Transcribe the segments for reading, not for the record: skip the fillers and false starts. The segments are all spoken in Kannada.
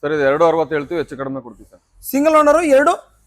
ಸರ್ ಇದು 260 ಹೇಳ್ತೀವಿ, ಹೆಚ್ಚು ಕಡಿಮೆ ಕೊಡ್ತೀವಿ ಸರ್. ಸಿಂಗಲ್ ಓನರ್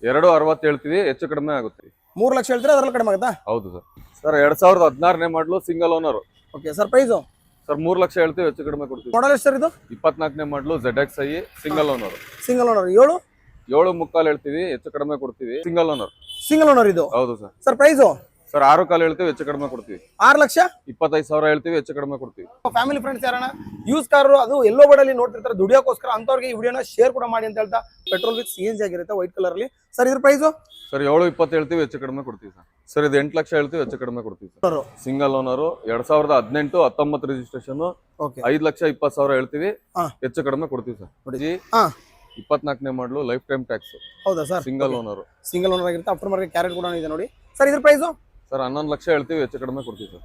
260 ಹೇಳ್ತೀವಿ, ಹೆಚ್ಚು ಕಡಿಮೆ ಆಗುತ್ತೆ. 3 ಲಕ್ಷ ಹೇಳ್ತೀರಾ, ಅದ್ರಲ್ಲಿ ಕಡಿಮೆ ಆಗುತ್ತಾ? ಹೌದು ಸರ್. ಸರ್ 2016ನೇ ಮಾಡಲು single owner. Okay sir, price sir 3 lakh ಹೇಳ್ತೀವಿ, ಹೆಚ್ಚು ಕಡಿಮೆ ಕೊಡ್ತೀವಿ. ಮಾಡಲ್ ಎಷ್ಟು ಸರ್ ಇದು? 24ನೇ ಮಾಡಲು ZXi single owner. Single owner 7.75 ಹೇಳ್ತೀವಿ, ಹೆಚ್ಚು ಕಡಿಮೆ ಕೊಡ್ತೀವಿ. Single owner. ಸಿಂಗಲ್ ಓನರ್ ಇದು. ಹೌದು ಸರ್. Sir price? ಸರ್ 6.25 ಹೇಳ್ತೀವಿ, ಹೆಚ್ಚು ಕಡಿಮೆ ಕೊಡ್ತೀವಿ. 6 ಲಕ್ಷ 25,000 ಹೇಳ್ತೀವಿ, ಹೆಚ್ಚು ಕಡಿಮೆ ಕೊಡ್ತೀವಿ. ಫ್ಯಾಮಿಲಿ ಫ್ರೆಂಡ್ಸ್ ಯಾರಣ್ಣ ಯೂಸ್ ಕಾರ್ ಅದು ಎಲ್ಲೋ ಬೋರ್ಡಲ್ಲಿ ನೋಡ್ತಿರ್ತಾರೆ ದುಡಿಯೋಕೋಸ್ಕರ, ಅಂತವ್ರಿಗೆ ಈ ವಿಡಿಯೋನ ಶೇರ್ ಕೂಡ ಮಾಡಿ ಅಂತ ಹೇಳ್ತಾ. ಪೆಟ್ರೋಲ್ ವಿತ್ CNG ಆಗಿರುತ್ತೆ, ವೈಟ್ ಕಲರ್ ಅಲ್ಲಿ. ಸರ್ ಇದ್ರ ಪ್ರೈಸು? ಸರ್ 7.20 ಹೇಳ್ತೀವಿ, ಹೆಚ್ಚು ಕಡಿಮೆ ಕೊಡ್ತೀವಿ ಸರ್. ಸರ್ ಇದು 8 ಲಕ್ಷ ಹೇಳ್ತೀವಿ, ಹೆಚ್ಚು ಕಡಿಮೆ ಕೊಡ್ತೀವಿ ಸರ್. Single owner 2018-19 registration. 5,20,000 ಹೇಳ್ತೀವಿ, ಹೆಚ್ಚು ಕಡಿಮೆ ಕೊಡ್ತೀವಿ ಸರ್. 24ನೇ ಮಾಡಲು ಲೈಫ್ ಟೈಮ್ ಟ್ಯಾಕ್ಸ್. ಹೌದಾ sir? Single owner. Single owner ಆಗಿರುತ್ತೆ, ಆಫ್ಟರ್ ಮಾರ್ಕೆಟ್ ಕ್ಯಾರೆಟ್ ಕೂಡ ಇದೆ ನೋಡಿ. ಸರ್ ಇದ್ರ ಪ್ರೈಸು? ಸರ್ 11 ಲಕ್ಷ ಹೇಳ್ತೀವಿ, ಹೆಚ್ಚು ಕಡಿಮೆ ಕೊಡ್ತೀವಿ ಸರ್.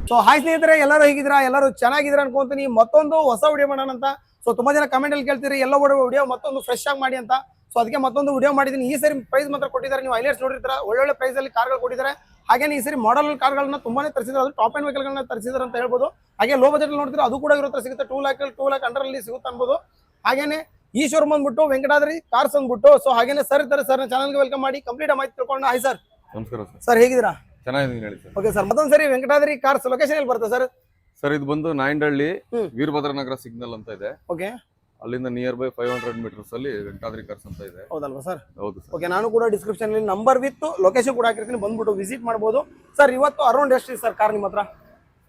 ಸೊ ಹಾಯ್ ಸ್ನೇಹಿತರೆ, ಎಲ್ಲರೂ ಹೇಗಿದ್ದೀರಾ? ಎಲ್ಲರೂ ಚೆನ್ನಾಗಿದ್ದೀರಾ ಅನ್ಕೊಂತೀನಿ. ಮತ್ತೊಂದು ಹೊಸ ವಿಡಿಯೋ ಮಾಡೋಣ ಅಂತ. ಸೊ ತುಂಬಾ ಜನ ಕಮೆಂಟ್ ಅಲ್ಲಿ ಕೇಳ್ತೀರಿ ಎಲ್ಲ ವಿಡಿಯೋ ಮತ್ತೊಂದು ಫ್ರೆಶ್ ಆಗಿ ಮಾಡಿ ಅಂತ. ಸೊ ಅದಕ್ಕೆ ಮತ್ತೊಂದು ವಿಡಿಯೋ ಮಾಡಿದೀನಿ. ಈ ಸರಿ ಪ್ರೈಸ್ ಮಾತ್ರ ಕೊಟ್ಟಿದ್ದಾರೆ, ನೀವು ಹೈಲೈಟ್ಸ್ ನೋಡಿರ್ತೀರಾ, ಒಳ್ಳೊಳ್ಳೆ ಪ್ರೈಸ್ ಅಲ್ಲಿ ಕಾರ್ಗಳು ಕೊಟ್ಟಿದ್ದಾರೆ. ಹಾಗೆ ಈ ಸರಿ ಮಾಡೆಲ್ ಕಾರ್ಗಳನ್ನ ತುಂಬಾನೇ ತರಿಸಿದ್ರೆ, ಅದು ಟಾಪ್ ಅಂಡ್ ವೆಹಿಕಲ್ ಗಳನ್ನ ತರಿಸಿದ್ರೆ ಅಂತ ಹೇಳ್ಬೋದು. ಹಾಗೆ ಲೋ ಬಜೆಟ್ ನೋಡ್ತೀರಾ, ಅದು ಕೂಡ ಇರೋ ಹತ್ರ ಸಿಗುತ್ತೆ. 2 ಲ್ಯಾಕ್ ಅಂಡರ್ ಅಲ್ಲಿ ಸಿಗುತ್ತೆ ಅನ್ಬೋದು. ಹಾಗೇನೆ ಈ ಶೋರೂಮ್ ಬಂದ್ಬಿಟ್ಟು ವೆಂಕಟಾದ್ರಿ ಕಾರ್ಸ್ ಅಂದ್ಬಿಟ್ಟು. ಸೊ ಹಾಗೇನೆ ಸರ್ ಇರ್ತಾರೆ, ಸರ್ ಚಾನಲ್ಗೆ ವೆಲ್ಕಮ್ ಮಾಡಿ ಕಂಪ್ಲೀಟ್ ಮಾಹಿತಿ ತಿಳ್ಕೊಂಡು. Hi sir. ನಮಸ್ಕಾರ ಸರ್. ಸರ್ ಹೇಗಿದ್ದೀರಾ? ಚೆನ್ನಾಗಿದ್ದೀನಿ ಹೇಳಿ ಸರ್. ಓಕೆ ಸರ್, ಮತ್ತೊಂದು ಸರಿ ವೆಂಕಟಾದ್ರಿ ಕಾರ್ಸ್ ಲೊಕೇಶನ್ ಎಲ್ಲಿ ಬರುತ್ತೆ ಸರ್? ಸರ್ ಇದು ಬಂದು ನಾಯಂಡಹಳ್ಳಿ ವೀರಭದ್ರನಗರ ಸಿಗ್ನಲ್ ಅಂತ ಇದೆ. ಓಕೆ, ಅಲ್ಲಿಂದ ನಿಯರ್ ಬೈ 500 ಮೀಟರ್ಸ್ ಅಲ್ಲಿ ವೆಂಕಟಾದ್ರಿ ಕಾರ್ಸ್ ಅಂತ ಇದೆ. ಹೌದಲ್ವಾ ಸರ್? ಹೌದು ಸರ್. ಓಕೆ, ನಾನು ಕೂಡ ಡಿಸ್ಕ್ರಿಪ್ಷನ್ ಅಲ್ಲಿ ನಂಬರ್ ವಿತ್ ಲೊಕೇಶನ್ ಕೂಡ ಹಾಕಿರ್ತೀನಿ, ಬಂದ್ಬಿಟ್ಟು ವಿಸಿಟ್ ಮಾಡಬಹುದು. ಸರ್ ಇವತ್ತು ಅರೌಂಡ್ ಎಷ್ಟು ಸರ್ ಕಾರ್ ನಿಮ್ಮ ಹತ್ರ?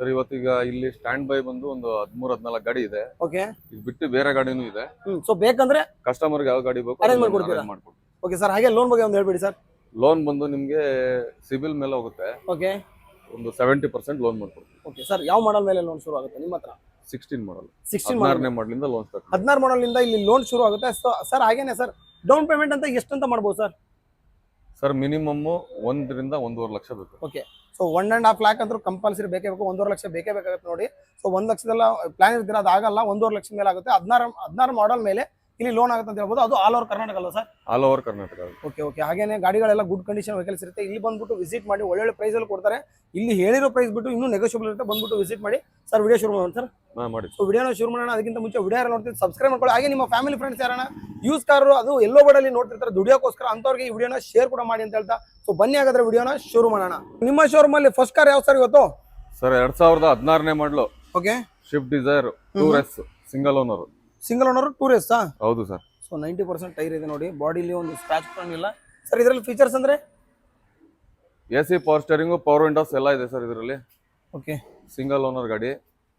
ಸರ್ ಇವತ್ತೀಗ ಇಲ್ಲಿ ಸ್ಟ್ಯಾಂಡ್ ಬೈ ಬಂದು ಒಂದು 13-14 ಗಾಡಿ ಇದೆ. ಓಕೆ, ಇದು ಬಿಟ್ಟು ಬೇರೆ ಗಾಡಿನೂ ಇದೆ. ಸೊ ಬೇಕಂದ್ರೆ ಕಸ್ಟಮರ್ಗೆ ಯಾವ ಗಾಡಿ ಬೇಕು ಅರೇಂಜ್ ಮಾಡ್ಕೊಡ್ತೀರಾ? ಓಕೆ ಸರ್, ಹಾಗೆ ಲೋನ್ ಬಗ್ಗೆ ಒಂದು ಹೇಳ್ಬಿಡಿ ಸರ್. ಲೋನ್ ಬಂದು ನಿಮ್ಗೆ ಸಿಬಿಲ್ ಮೇಲೆ ಹೋಗುತ್ತೆ. ಓಕೆ, ಒಂದು 70% ಲೋನ್ ಮಾಡ್ಕೊಡ್ತೀವಿ. ಓಕೆ ಸರ್, ಯಾವ ಮಾಡಲ್ ಮೇಲೆ ಲೋನ್ ಶುರು ಆಗುತ್ತೆ ನಿಮ್ಮ ಹತ್ರ? 16 ಮಾಡಲ್. 16ನೇ ಮಾಡಲಿಂದ ಲೋನ್ ಸ್ಟಾರ್ಟ್. 16 ಮಾಡಲ್ ಇಂದ ಇಲ್ಲಿ ಲೋನ್ ಶುರು ಆಗುತ್ತೆ. ಸರ್ ಹಾಗೇನೆ ಸರ್ ಡೌನ್ ಪೇಮೆಂಟ್ ಅಂತ ಎಷ್ಟಂತ ಮಾಡ್ಬೋದು ಸರ್? ಸರ್ ಮಿನಿಮಮ್ 1 ರಿಂದ 1.5 ಲಕ್ಷ ಬೇಕು. ಓಕೆ, ಸೊ 1.5 ಲ್ಯಾಕ್ ಅಂತೂ ಕಂಪಲ್ಸರಿ ಬೇಕೇ ಬೇಕು. 1.5 ಲಕ್ಷ ಬೇಕೇ ಬೇಕಾಗುತ್ತೆ ನೋಡಿ. ಸೊ 1 ಲಕ್ಷದಲ್ಲ ಪ್ಲಾನ್ ಇರ್ತೀರ, ಅದು ಆಗಲ್ಲ. 1.5 ಲಕ್ಷ ಮೇಲೆ ಆಗುತ್ತೆ. 16 ಮಾಡಲ್ ಮೇಲೆ ಇಲ್ಲಿ ಲೋನ್ ಆಗುತ್ತೆ ಅಂತ ಹೇಳ್ಬೋದು. ಅದು ಆಲ್ ಓವರ್ ಕರ್ನಾಟಕ ಅಲ್ಲ sir? All over Karnataka. Okay okay, ಹಾಗೇನೆ ಗಾಡಿಗಳೆಲ್ಲ ಗುಡ್ ಕಂಡೀಷನ್ ವೆಹಿಕಲ್ಸ್ ಇರುತ್ತೆ. ಇಲ್ಲಿ ಬಂದ್ಬಿಟ್ಟು ವಿಸಿಟ್ ಮಾಡಿ, ಒಳ್ಳೊಳ್ಳೆ ಪ್ರೈಸ್ ಅಲ್ಲಿ ಕೊಡ್ತಾರೆ. ಇಲ್ಲಿ ಹೇಳಿರೋ ಪ್ರೈಸ್ ಬಿಟ್ಟು ಇನ್ನೂ ನೆಗೋಷಿಯಬಲ್ ಇರುತ್ತೆ, ಬಂದ್ಬಿಟ್ಟು ವಿಸಿಟ್ ಮಾಡಿ. ಸರ್ ವಿಡಿಯೋ ಶುರು ಮಾಡೋಣ ಸರ್. ಮಾಡಿ. ಸೊ ವಿಡಿಯೋನ ಶುರು ಮಾಡೋಣ. ಅದಕ್ಕಿಂತ ಮುಂಚೆ ವಿಡಿಯೋ ಯಾರು ನೋಡ್ತೀವಿ ಸಬ್ಸ್ಕ್ರೈಬ್ ಮಾಡ್ಕೊಳ್ಳಿ. ಹಾಗೆ ನಿಮ್ಮ ಫ್ಯಾಮಿಲಿ ಫ್ರೆಂಡ್ಸ್ ಯಾರನ್ನ ಯೂಸ್ ಕಾರು ಅದು ಎಲ್ಲೋ ಬೋರ್ಡಲ್ಲಿ ನೋಡ್ತಿರ್ತಾರೆ ದುಡಿಯೋಕೋಸ್ಕರ, ಅಂತವ್ರಿಗೆ ಈ ವಿಡಿಯೋನ ಶೇರ್ ಕೂಡ ಮಾಡಿ ಅಂತ ಹೇಳ್ತಾ. ಸೊ ಬನ್ನಿ ಹಾಗಾದ್ರೆ ವಿಡಿಯೋನ ಶುರು ಮಾಡೋಣ. ನಿಮ್ಮ ಶೋರೂಮ್ ಅಲ್ಲಿ ಫಸ್ಟ್ ಕಾರ್ ಯಾವ ಸರ್ ಇವತ್ತು? ಸರ್ 2016ನೇ ಮಾಡಲು. Okay, Swift Dzire 2S single owner. Single owner 2S. ಹೌದು ಸರ್. ಸೊ 90% ಟೈರ್ ಇದೆ ನೋಡಿ, ಬಾಡಿಲಿ ಒಂದು ಸ್ಕ್ರಾಚ್ ಕಾಣಿಲ್ಲ ಸರ್. ಇದರಲ್ಲಿ ಫೀಚರ್ಸ್ ಅಂದ್ರೆ AC power steering, power Windows ಎಲ್ಲ ಇದೆ ಸರ್ ಇದರಲ್ಲಿ. ಓಕೆ, ಸಿಂಗಲ್ ಓನರ್ ಗಾಡಿ.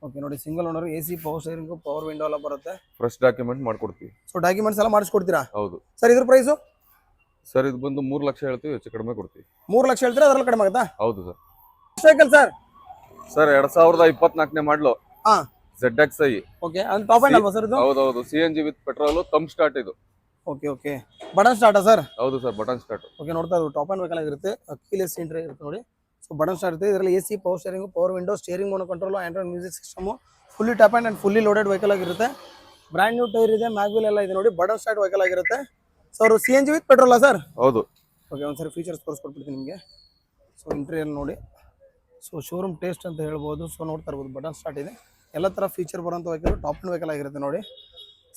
ಓಕೆ ನೋಡಿ, single owner, AC power steering, power window ಎಲ್ಲ ಬರುತ್ತೆ. ಫ್ರೆಶ್ ಡಾಕ್ಯುಮೆಂಟ್ ಮಾಡ್ಕೊಡ್ತೀವಿ. ಸೊ ಡಾಕ್ಯುಮೆಂಟ್ಸ್ ಎಲ್ಲ ಮಾಡಿಸ್ಕೊಡ್ತೀರಾ? ಹೌದು ಸರ್. ಇದ್ರ ಪ್ರೈಸು? ಸರ್ ಇದು ಬಂದು 3 ಲಕ್ಷ ಹೇಳ್ತೀವಿ, ಹೆಚ್ಚು ಕಡಿಮೆ ಕೊಡ್ತೀವಿ. 3 ಲಕ್ಷ ಹೇಳ್ತೀರಾ, ಅದ್ರಲ್ಲಿ ಕಡಿಮೆ ಆಗುತ್ತಾ? ಹೌದು ಸರ್. Cycle sir? ಸರ್ 2024ನೇ ಮಾಡಲು ZXi. ಓಕೆ, ಅದು ಟಾಪ್ ಎಂಡ್ ಅಲ್ವಾ ಸರ್ ಇದು? ಹೌದೌದು, CNG ವಿತ್ ಪೆಟ್ರೋಲ್, ತಮ್ ಸ್ಟಾರ್ಟ್ ಇದು. ಓಕೆ ಓಕೆ, ಬಟನ್ ಸ್ಟಾರ್ಟಾ ಸರ್? ಹೌದು ಸರ್, ಬಟನ್ ಸ್ಟಾರ್ಟ್. ಓಕೆ, ನೋಡ್ತಾ ಇರೋದು ಟಾಪ್ ಅಂಡ್ ವೆಹಿಕಲ್ ಆಗಿರುತ್ತೆ. ಕೀಲೆಸ್ ಎಂಟ್ರಿ ಇರುತ್ತೆ ನೋಡಿ. ಸೊ ಬಟನ್ ಸ್ಟಾರ್ಟ್ ಇರುತ್ತೆ. ಇದರಲ್ಲಿ AC power steering, power window, steering mono control, android music system, fully top end fully loaded vehicle ಆಗಿರುತ್ತೆ. ಬ್ರ್ಯಾಂಡ್ ನ್ಯೂ ಟೈರ್ ಇದೆ, ಮ್ಯಾಗ್ವಿಲ್ ಎಲ್ಲ ಇದೆ ನೋಡಿ. ಬಟನ್ ಸ್ಟಾರ್ಟ್ ವೆಹಿಕಲ್ ಆಗಿರುತ್ತೆ. ಸೊ ಅವರು CNG ವಿತ್ ಪೆಟ್ರೋಲ್ ಸರ್? ಹೌದು. ಓಕೆ, ಒಂದ್ಸರಿ ಫೀಚರ್ಸ್ ತೋರಿಸ್ಕೊಡ್ಬಿಡ್ತೀನಿ ನಿಮಗೆ. ಸೊ ಇಂಟೀರಿಯರ್ ನೋಡಿ, ಸೊ ಶೋರೂಮ್ ಟೇಸ್ಟ್ ಅಂತ ಹೇಳ್ಬೋದು. ಸೊ ನೋಡ್ತಾ ಇರ್ಬೋದು, ಬಟನ್ ಸ್ಟಾರ್ಟ್ ಇದೆ. ಎಲ್ಲ ಥರ ಫೀಚರ್ ಬರೋಂಥ ವೆಹಿಕಲ್, ಟಾಪ್ ಅಂಡ್ ವೆಹಿಕಲ್ ಆಗಿರುತ್ತೆ ನೋಡಿ.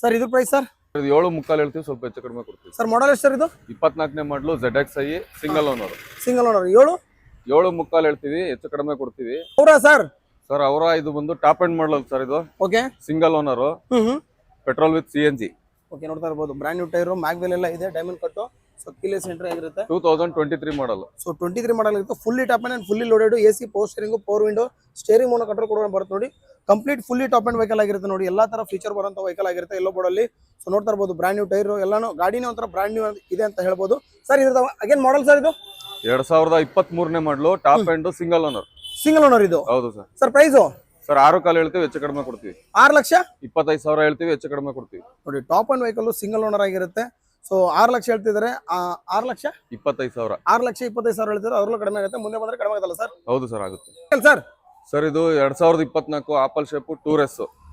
ಸರ್ ಇದ್ರ ಪ್ರೈಸ್ ಸರ್? 7.25 ಹೇಳ್ತೀವಿ, ಸ್ವಲ್ಪ ಹೆಚ್ಚು ಕಡಿಮೆ ಕೊಡ್ತೀವಿ. ಸರ್ ಮಾಡಲ್ ಎಷ್ಟು ಸರ್ ಇದು? 24ನೇ ಮಾಡಲು ZXi single owner. Single owner 7.25 ಹೇಳ್ತೀವಿ, ಹೆಚ್ಚು ಕಡಿಮೆ ಕೊಡ್ತೀವಿ. ಅವರಾ ಸರ್? ಸರ್ ಅವರ ಇದು ಬಂದು ಟಾಪ್ ಅಂಡ್ ಮಾಡಲ್ ಸರ್ ಇದು. Okay, single owner, petrol with CNG. Okay, ನೋಡ್ತಾ ಇರ್ಬೋದು, ಬ್ರ್ಯಾಂಡ್ ನ್ಯೂ ಟೈರ್, ಮ್ಯಾಗ್ವಿಲ್ ಎಲ್ಲ ಇದೆ, ಡೈಮಂಡ್ ಕಟ್ಟು. ಸೊ ಕೀಲೆಸ್ ಎಂಟ್ರಿ ಆಗಿರುತ್ತೆ. 2023 ಮಾಡಲ್. ಸೊ 23 ಮಾಡಲ್ ಇರುತ್ತೆ. Fully top end fully loaded, AC power steering, power window, steering mono control ಕೂಡ ಬರುತ್ತೆ ನೋಡಿ. Complete fully top end vehicle ಆಗಿರುತ್ತೆ ನೋಡಿ. ಎಲ್ಲಾ ತರ ಫೀಚರ್ ಬರೋಂಥ ವೆಹಿಕಲ್ ಆಗಿರುತ್ತೆ ಎಲ್ಲೋ ಬೋರ್ಡಲ್ಲಿ. ಸೊ ನೋಡ್ತಾ ಇರ್ಬೋದು, ಬ್ರ್ಯಾಂಡ್ ನ್ಯೂ ಟೈರ್ ಎಲ್ಲಾನು, ಗಾಡಿನೇ ಒಂಥರ ಬ್ರ್ಯಾಂಡ್ ನ್ಯೂ ಇದೆ ಅಂತ ಹೇಳ್ಬೋದು. ಸರ್ ಇದ್ರ ಅಗೇನ್ ಮಾಡಲ್ ಸರ್ ಇದು? 2023ನೇ ಮಾಡಲು, top and single owner. Single owner ಇದು? ಹೌದು ಸರ್. Sir price? ಸರ್ 6.25 ಹೇಳ್ತೀವಿ, ಹೆಚ್ಚು ಕಡಿಮೆ ಕೊಡ್ತೀವಿ. 6 ಲಕ್ಷ 25,000 ಹೇಳ್ತೀವಿ, ಹೆಚ್ಚು ಕಡಿಮೆ ಕೊಡ್ತೀವಿ ನೋಡಿ. Top end vehicle single owner ಆಗಿರುತ್ತೆ. ಸೊ 6 ಲಕ್ಷ ಹೇಳ್ತಿದ್ದಾರೆ. 6 ಲಕ್ಷ 25,000. 6 ಲಕ್ಷ 25,000 ಹೇಳ್ತಾರೆ. ಅದ್ರಲ್ಲೂ ಕಡಿಮೆ ಆಗುತ್ತೆ, ಮುಂದೆ ಬಂದ್ರೆ ಕಡಿಮೆ ಆಗುತ್ತಲ್ಲ ಸರ್? ಹೌದು ಸರ್, ಆಗುತ್ತೆ ಸರ್. ಸರ್ ಇದು 2024 ಆಪಲ್ ಶೇಪ್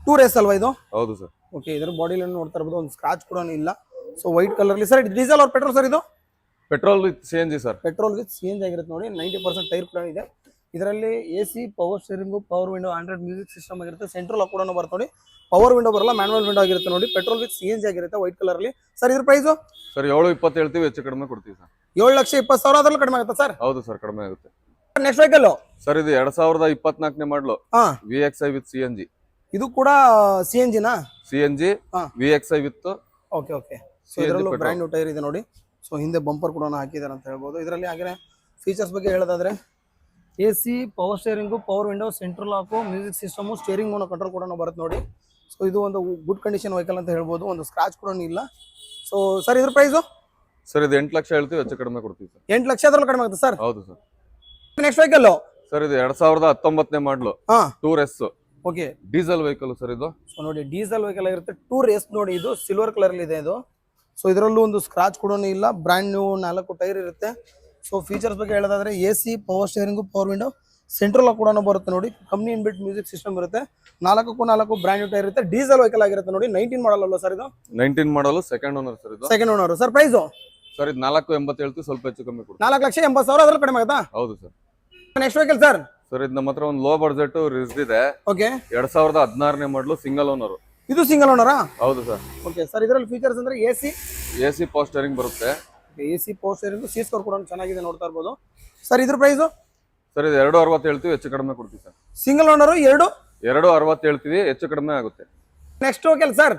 2S ಅಲ್ವಾ ಇದು? ಹೌದು ಸರ್. ಓಕೆ, ಇದರ ಬಾಡಿಲಿ ನೋಡ್ತಾ ಇರ್ಬೋದು, ಒಂದು ಸ್ಕ್ರಾಚ್ ಕೂಡ ಇಲ್ಲ. ಸೊ ವೈಟ್ ಕಲರ್ಲಿ. Sir diesel or petrol sir ಇದು? Petrol with CNG sir. Petrol with CNG ಆಗಿರುತ್ತೆ ನೋಡಿ. 90% ಟೈರ್ ಕೂಡ ಇದೆ. ಇದರಲ್ಲಿ AC power steering power window Android music system ಆಗಿರುತ್ತೆ. ಸೆಂಟ್ರಲ್ ಲಾಕ್ ಕೂಡ ಬರುತ್ತೆ ನೋಡಿ. ಪವರ್ ವಿಂಡೋ ಬರಲ್ಲ, ಮ್ಯಾನುವಲ್ ವಿಂಡೋ ಆಗಿರುತ್ತೆ ನೋಡಿ. ಪೆಟ್ರೋಲ್ ವಿತ್ CNG ಆಗಿರುತ್ತೆ ವೈಟ್ ಕಲರ್ ಅಲ್ಲಿ. ಸರ್ ಇದ್ರ ಪ್ರೈಸು ಸರ್ 720 ಹೇಳ್ತೀವಿ, ಹೆಚ್ಚು ಕಡಿಮೆ ಕೊಡ್ತೀವಿ ಸರ್. 7,20,000 ಅದ್ರಲ್ಲಿ ಕಡಿಮೆ ಆಗುತ್ತಾ ಸರ್? ಹೌದು ಸರ್, ಕಡಿಮೆ ಆಗುತ್ತೆ. ನೆಕ್ಸ್ಟ್ ವೆಹಿಕಲ್ ಸರ್ ಇದು 2024 ಮಾಡಲು ಹಾ VXI ವಿತ್ CNG. ಇದು ಕೂಡ CNG ನಾ? CNG ಹಾ. VXI with okay okay. So CNG ಇದರಲ್ಲೂ petrol. ಬ್ರ್ಯಾಂಡ್ ನ್ಯೂ ಟೈರ್ ಇದೆ ನೋಡಿ. ಸೊ ಹಿಂದೆ ಬಂಪರ್ ಕೂಡ ಹಾಕಿದ್ದಾರೆ ಅಂತ ಹೇಳ್ಬೋದು. ಇದರಲ್ಲಿ ಹಾಗೆ ಫೀಚರ್ಸ್ ಬಗ್ಗೆ ಹೇಳೋದಾದ್ರೆ AC power steering power window central ಲಾಕು music system steering mono control ಕೂಡ ಬರುತ್ತೆ ನೋಡಿ. ಸೊ ಇದು ಒಂದು ಗುಡ್ ಕಂಡೀಷನ್ ವೆಹಿಕಲ್ ಅಂತ ಹೇಳ್ಬೋದು. ಒಂದು ಸ್ಕ್ರಾಚ್ ಕೂಡ ಇಲ್ಲ. ಸೊ ಸರ್ ಇದ್ರ ಪ್ರೈಸು ಸರ್ ಇದು 8 ಲಕ್ಷ ಹೇಳ್ತೀವಿ, ಹೆಚ್ಚು ಕಡಿಮೆ ಕೊಡ್ತೀವಿ ಸರ್. 8 ಲಕ್ಷ ಅದ್ರಲ್ಲಿ ಕಡಿಮೆ ಆಗುತ್ತೆ ಸರ್? ಹೌದು ಸರ್. ನೆಕ್ಸ್ಟ್ ವೆಹಿಕಲ್ ಸರ್ ಇದು 2019 ಮಾಡಲು ಹಾ tour S okay. Diesel vehicle sir ಇದು. ಸೊ ನೋಡಿ ಡೀಸೆಲ್ ವೆಹಿಕಲ್ ಆಗಿರುತ್ತೆ. ಟೂರ್ ಎಸ್ ನೋಡಿ, ಇದು ಸಿಲ್ವರ್ ಕಲರ್ ಅಲ್ಲಿ ಇದೆ ಇದು. ಸೊ ಇದರಲ್ಲೂ ಒಂದು ಸ್ಕ್ರಾಚ್ ಕೂಡ ಇಲ್ಲ. ಬ್ರ್ಯಾಂಡ್ ನ್ಯೂ 4 ಟೈರ್ ಇರುತ್ತೆ. ಸೊ ಫೀಚರ್ಸ್ ಬಗ್ಗೆ ಹೇಳೋದಾದ್ರೆ AC power steering power window central lock ಕೂಡ ಬರುತ್ತೆ ನೋಡಿ. ಕಂಪ್ನಿ ಇನ್ಬಿಲ್ಟ್ ಮ್ಯೂಸಿಕ್ ಸಿಸ್ಟಮ್ ಇರುತ್ತೆ. 4 ಬ್ರ್ಯಾಂಡ್ ನ್ಯೂ ಟೈರ್ ಇರುತ್ತೆ. ಡೀಸೆಲ್ ವೆಹಿಕಲ್ ಆಗಿರುತ್ತೆ ನೋಡಿ. 19 ಮಾಡಲ್ ಅಲ್ವಾ ಸರ್ ಇದು? 19 ಮಾಡಲು ಸೆಕೆಂಡ್ ಓನರ್ ಸರ್ ಇದು. Second owner. Sir price sir ಇದು 480 ಹೇಳ್ತೀವಿ, ಸ್ವಲ್ಪ ಹೆಚ್ಚು ಕಮ್ಮಿ ಕೊಡ್ತೀವಿ. 4,80,000 ಅದ್ರಲ್ಲಿ ಕಡಿಮೆ ಆಗುತ್ತಾ? ಹೌದು sir. Next vehicle sir sir ಇದು ನಮ್ಮ ಹತ್ರ ಒಂದು ಲೋ ಬಡ್ಜೆಟ್ ರಿಸ್ ಇದೆ. ಓಕೆ. 2016 model single owner. ಇದು ಸಿಂಗಲ್ ಓನರಾ? ಹೌದು ಸರ್. Okay sir. ಇದರಲ್ಲಿ ಫೀಚರ್ಸ್ ಅಂದ್ರೆ AC ಪವರ್ ಸ್ಟೇರಿಂಗ್ ಬರುತ್ತೆ. AC power steering, seat score ಕೂಡ ಚೆನ್ನಾಗಿದೆ, ನೋಡ್ತಾ ಇರ್ಬೋದು. ಸರ್ ಇದ್ರ ಪ್ರೈಸು ಸರ್ ಇದು 260 ಹೇಳ್ತೀವಿ, ಹೆಚ್ಚು ಕಡಿಮೆ ಕೊಡ್ತೀವಿ ಸರ್. ಸಿಂಗಲ್ ಓನರು 260 ಹೇಳ್ತೀವಿ, ಹೆಚ್ಚು ಕಡಿಮೆ ಆಗುತ್ತೆ. ನೆಕ್ಸ್ಟ್ ವೆಹಿಕಲ್ ಸರ್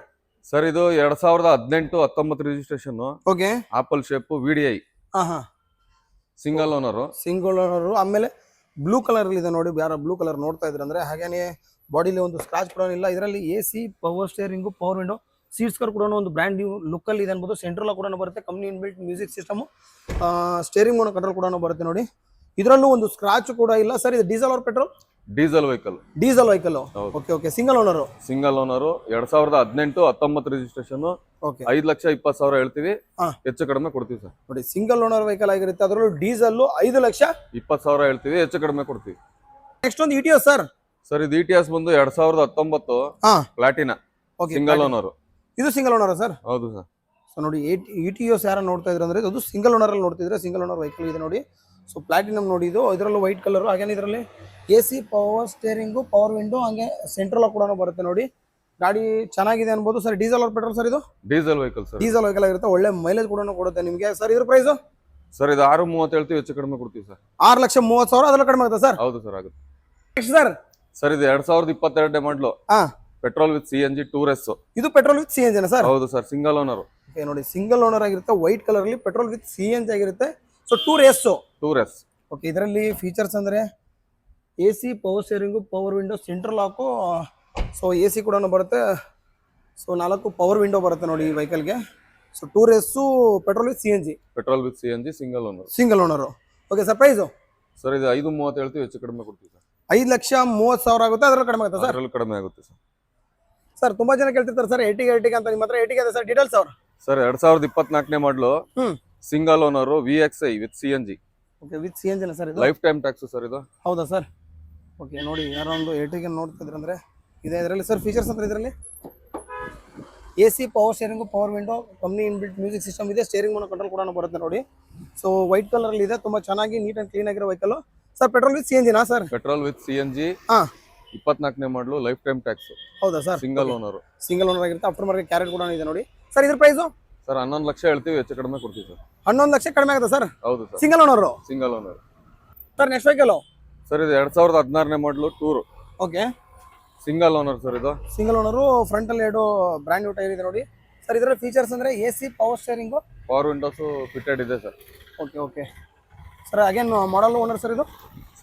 ಸರ್ ಇದು 2018-19 registration. Okay. Apple shape VDI ಹಾ ಹಾ ಸಿಂಗಲ್ ಓನರ್. Single owner. ಆಮೇಲೆ ಬ್ಲೂ ಕಲರ್ ಅಲ್ಲಿ ಇದೆ ನೋಡಿ. ಯಾರ ಬ್ಲೂ ಕಲರ್ ನೋಡ್ತಾ ಇದ್ರೆ ಅಂದ್ರೆ ಹಾಗೇನೆ ಬಾಡಿಲಿ ಒಂದು ಸ್ಕ್ರಾಚ್ ಕೂಡ ಇಲ್ಲ. ಇದರಲ್ಲಿ AC power steering power window seats ಕರ್ ಕೂಡ ಒಂದು ಬ್ರ್ಯಾಂಡ್ ನ್ಯೂ ಲುಕ್ ಅಲ್ಲಿ ಇದೆ ಅನ್ಬೋದು. ಸೆಂಟ್ರಲ್ ಕೂಡ ಬರುತ್ತೆ. Company inbuilt music system, steering mono control ಕೂಡ ಬರುತ್ತೆ ನೋಡಿ. ಇದರಲ್ಲೂ ಒಂದು ಸ್ಕ್ರಾಚ್ ಕೂಡ ಇಲ್ಲ. ಸರ್ ಇದು diesel or petrol? Diesel vehicle. Diesel vehicle. Okay okay. Single owner? Single owner. 2018-19 registration. Okay. 5,20,000 ಹೇಳ್ತೀವಿ, ಹಾ. ಹೆಚ್ಚು ಕಡಿಮೆ ಕೊಡ್ತೀವಿ ಸರ್. ನೋಡಿ ಸಿಂಗಲ್ ಓನರ್ ವೆಹಿಕಲ್ ಆಗಿರುತ್ತೆ. ಅದರಲ್ಲೂ ಡೀಸೆಲ್ 5,20,000 ಹೇಳ್ತೀವಿ, ಹೆಚ್ಚು ಕಡಿಮೆ ಕೊಡ್ತೀವಿ. ನೆಕ್ಸ್ಟ್ ಒಂದು ETS ಸರ್. ಸರ್ ಇದು ETS ಬಂದು 2019 ಹಾ ಪ್ಲಾಟಿನಾ ಓಕೆ. Single owner. ಇದು ಸಿಂಗಲ್ ಓನರ್ ಸರ್? ಹೌದು ಸರ್. ಸೊ ನೋಡಿ ETS ಯಾರು ನೋಡ್ತಾ ಇದ್ರೆ ಅಂದ್ರೆ ಅದು ಸಿಂಗಲ್ ಓನರ್ ಅಲ್ಲಿ ನೋಡ್ತಿದ್ರೆ ಸಿಂಗಲ್ ಓನರ್ ವೆಹಿಕಲ್ ಇದೆ ನೋಡಿ. ಸೊ ಪ್ಲಾಟಿನಮ್ ನೋಡಿ ಇದು. ಇದರಲ್ಲೂ ವೈಟ್ ಕಲರ್. ಹಾಗೇನೆ ಇದರಲ್ಲಿ AC power steering power window ಹಾಗೆ ಸೆಂಟ್ರಲ್ ಕೂಡ ಬರುತ್ತೆ ನೋಡಿ. ಗಾಡಿ ಚೆನ್ನಾಗಿದೆ ಅನ್ಬೋದು. Sir diesel or petrol sir ಇದು? Diesel vehicle sir. Diesel vehicle ಆಗಿರುತ್ತೆ. ಒಳ್ಳೆ ಮೈಲೇಜ್ ಕೂಡ ಕೊಡುತ್ತೆ ನಿಮಗೆ. ಸರ್ ಇದ್ರ ಪ್ರೈಸು ಸರ್ ಇದು 630 ಹೇಳ್ತೀವಿ, ಹೆಚ್ಚು ಕಡಿಮೆ ಕೊಡ್ತೀವಿ ಸರ್. 6,30,000 ಅದ್ರಲ್ಲಿ ಕಡಿಮೆ ಆಗುತ್ತೆ ಸರ್? ಹೌದು ಸರ್, ಆಗುತ್ತೆ. Next sir. ಸರ್ ಇದು 2022 ಮಾಡಲು ಹಾ petrol with CNG tour S. ಇದು ಪೆಟ್ರೋಲ್ ವಿತ್ CNG ಸರ್? ಹೌದು ಸರ್, ಸಿಂಗಲ್ ಓನರ್. ಓಕೆ ನೋಡಿ ಸಿಂಗಲ್ ಓನರ್ ಆಗಿರುತ್ತೆ. ವೈಟ್ ಕಲರ್ ಅಲ್ಲಿ ಪೆಟ್ರೋಲ್ ವಿತ್ CNG ಆಗಿರುತ್ತೆ. So tour S. ಓಕೆ. ಇದರಲ್ಲಿ ಫೀಚರ್ಸ್ ಅಂದ್ರೆ AC power steering power window central lock. So AC ಕೂಡ ಬರುತ್ತೆ. ಸೊ 4 ಪವರ್ ವಿಂಡೋ ಬರುತ್ತೆ ನೋಡಿ ಈ ವೆಹಿಕಲ್ಗೆ. So Tour S petrol with CNG single owner. Okay sir price sir ಇದು 530 ಹೇಳ್ತೀವಿ, ಹೆಚ್ಚು ಕಡಿಮೆ ಕೊಡ್ತೀವಿ ಸರ್. 5,30,000 ಆಗುತ್ತೆ. ಅದ್ರಲ್ಲಿ ಕಡಿಮೆ ಆಗುತ್ತೆ ಸರ್? ಅದರಲ್ಲಿ ಕಡಿಮೆ ಆಗುತ್ತೆ ಸರ್. ಸರ್ ತುಂಬಾ ಜನ ಕೇಳ್ತಿರ್ತಾರೆ ಸರ್ ಎರ್ಟಿಗಾ ಅಂತ. ನಿಮ್ಮ ಹತ್ರ ಎರ್ಟಿಗಾ ಇದೆ ಸರ್? ಡೀಟೇಲ್ಸ್ ಅವ್ರು. ಸರ್ 2024 ಮಾಡಲು single owner VXI with CNG. Okay. With CNG sir ಇದು? ಲೈಫ್ ಟೈಮ್ ಟ್ಯಾಕ್ಸ್ ಸರ್ ಇದು. ಹೌದಾ ಸರ್? ಓಕೆ. ನೋಡಿ ಯಾರೋ ಒಂದು ಎರ್ಟಿಗಾ ನೋಡ್ತಿದ್ರೆ ಅಂದ್ರೆ ಇದೆ. ಇದರಲ್ಲಿ ಸರ್ ಫೀಚರ್ಸ್ ಅಂದ್ರೆ ಇದರಲ್ಲಿ AC power steering power window company inbuilt music system ಇದೆ. ಸ್ಟೇರಿಂಗ್ ಮೋನೋ ಕಂಟ್ರೋಲ್ ಕೂಡ ಬರುತ್ತೆ ನೋಡಿ. ಸೊ ವೈಟ್ ಕಲರ್ ಅಲ್ಲಿ ಇದೆ. ತುಂಬಾ ಚೆನ್ನಾಗಿ ನೀಟ್ ಅಂಡ್ ಕ್ಲೀನ್ ಆಗಿರೋ vehicle. Sir petrol with CNG ನಾ ಸರ್? Petrol with CNG. ಹಾ 24 ಮಾಡಲು ಲೈಫ್ ಟೈಮ್ ಟ್ಯಾಕ್ಸ್. ಹೌದಾ sir? Single owner. Single owner ಆಗಿರುತ್ತೆ. ಆಫ್ಟರ್ ಮಾರ್ಕೆಟ್ ಕ್ಯಾರೆಟ್ ಕೂಡ ಇದೆ ನೋಡಿ. ಸರ್ ಇದ್ರ ಪ್ರೈಸು ಸರ್ 11 ಲಕ್ಷ ಹೇಳ್ತೀವಿ, ಹೆಚ್ಚು ಕಡಿಮೆ ಕೊಡ್ತೀವಿ ಸರ್. 11 ಲಕ್ಷ ಕಡಿಮೆ ಆಗುತ್ತೆ ಸರ್? ಹೌದು sir. Single owner? Single owner. Sir next vehicle sir ಇದು 2016 model Tour. Okay. Single owner sir ಇದು. Single owner. ಫ್ರಂಟ್ ಅಲ್ಲಿ 2 ಬ್ರ್ಯಾಂಡ್ ನ್ಯೂ ಟೈರ್ ಇದೆ ನೋಡಿ. ಸರ್ ಇದರಲ್ಲಿ ಫೀಚರ್ಸ್ ಅಂದ್ರೆ AC power steering power windows fitted ಇದೆ sir. Okay okay. Sir again model owner sir ಇದು?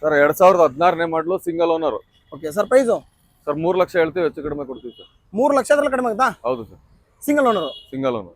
Sir 2016 model single owner. Okay. Sir price sir 3 lakh ಹೇಳ್ತೀವಿ, ಹೆಚ್ಚು ಕಡಿಮೆ ಕೊಡ್ತೀವಿ ಸರ್. 3 ಲಕ್ಷ ಅದ್ರಲ್ಲಿ ಕಡಿಮೆ ಆಗುತ್ತಾ? ಹೌದು sir. Single owner? Single owner.